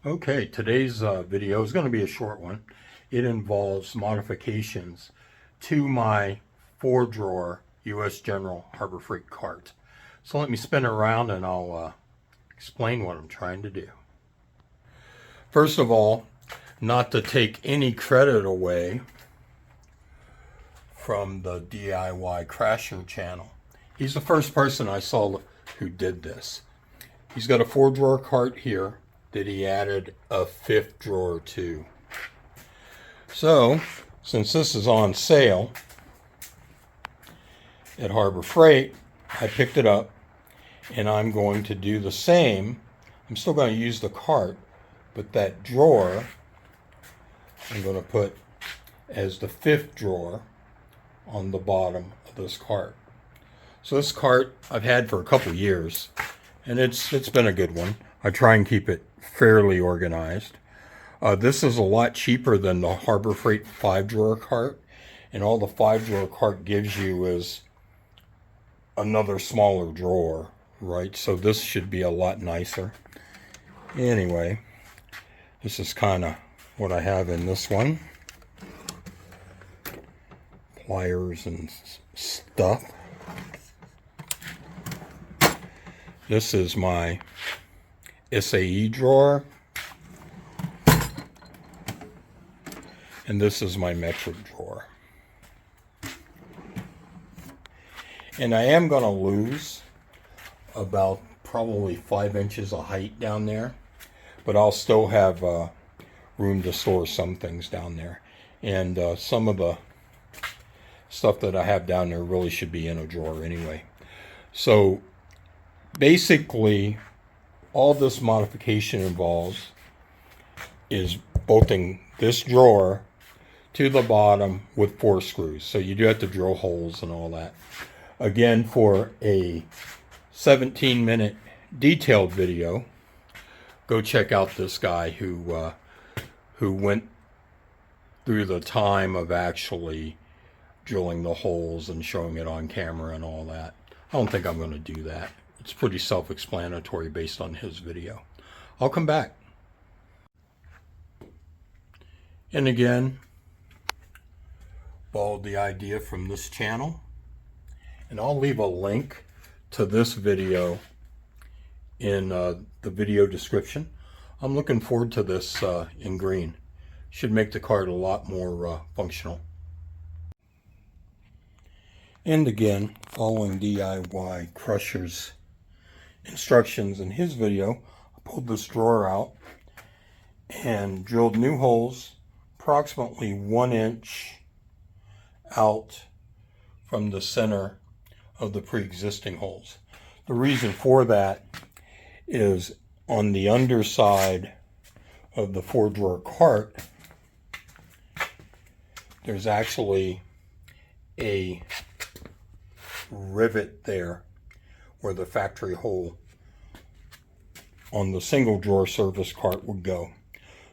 Okay, today's video is going to be a short one. It involves modifications to my 4-drawer U.S. General Harbor Freight cart. So let me spin it around and I'll explain what I'm trying to do. First of all, not to take any credit away from the DIY Crasher channel. He's the first person I saw who did this. He's got a 4-drawer cart here that he added a 5th drawer to. So, since this is on sale at Harbor Freight, I picked it up and I'm going to do the same. I'm still going to use the cart, but that drawer I'm going to put as the 5th drawer on the bottom of this cart. So this cart I've had for a couple years, and it's been a good one. I try and keep it fairly organized. This is a lot cheaper than the Harbor Freight 5-drawer cart, and all the 5-drawer cart gives you is another smaller drawer, right? So this should be a lot nicer. Anyway, this is kind of what I have in this one. Pliers and stuff. This is my SAE drawer. And this is my metric drawer. And I am going to lose about probably 5 inches of height down there. But I'll still have room to store some things down there. And some of the stuff that I have down there really should be in a drawer anyway. So basically, all this modification involves is bolting this drawer to the bottom with 4 screws. So you do have to drill holes and all that. Again, for a 17-minute detailed video, go check out this guy who went through the time of actually drilling the holes and showing it on camera and all that. I don't think I'm going to do that. It's pretty self-explanatory based on his video. I'll come back. And again, borrowed the idea from this channel. And I'll leave a link to this video in the video description. I'm looking forward to this in green. Should make the cart a lot more functional. And again, following DIY Crusher's instructions in his video, I pulled this drawer out and drilled new holes approximately 1 inch out from the center of the pre-existing holes. The reason for that is on the underside of the 4-drawer cart, there's actually a rivet there where the factory hole on the single drawer service cart would go.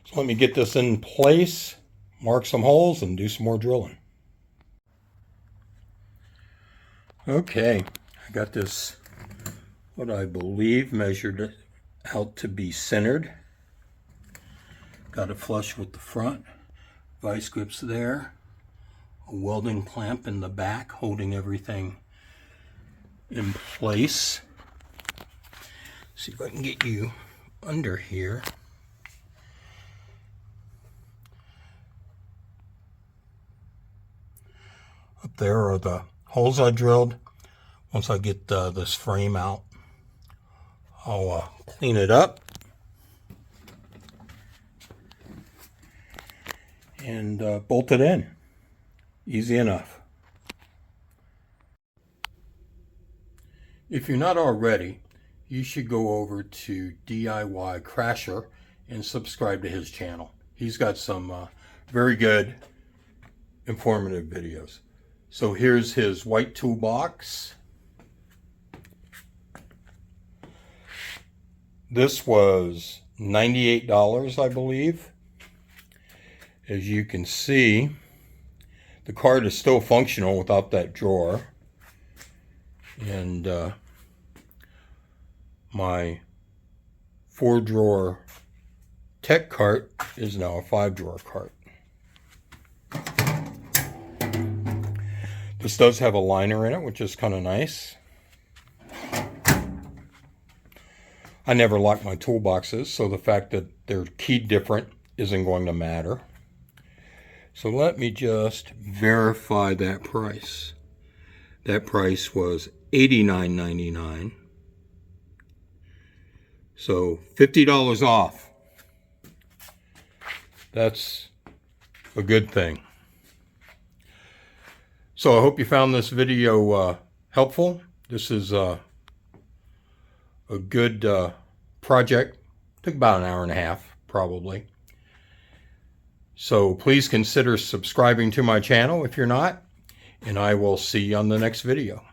So let me get this in place, mark some holes, and do some more drilling. Okay, I got this, what I believe measured out to be centered. Got it flush with the front. Vice grips there. A welding clamp in the back holding everything in place. See if I can get you under here. Up there are the holes I drilled. Once I get this frame out, I'll clean it up and bolt it in. Easy enough. If you're not already, you should go over to DIY Crasher and subscribe to his channel. He's got some very good, informative videos. So here's his white toolbox. This was $98, I believe. As you can see, the cart is still functional without that drawer. And my 4-drawer tech cart is now a 5-drawer cart. This does have a liner in it, which is kind of nice. I never lock my toolboxes, so the fact that they're keyed different isn't going to matter. So let me just verify that price. That price was $89.99. So $50 off. That's a good thing. So I hope you found this video helpful. This is a good project. Took about an hour and a half, probably. So please consider subscribing to my channel if you're not, and I will see you on the next video.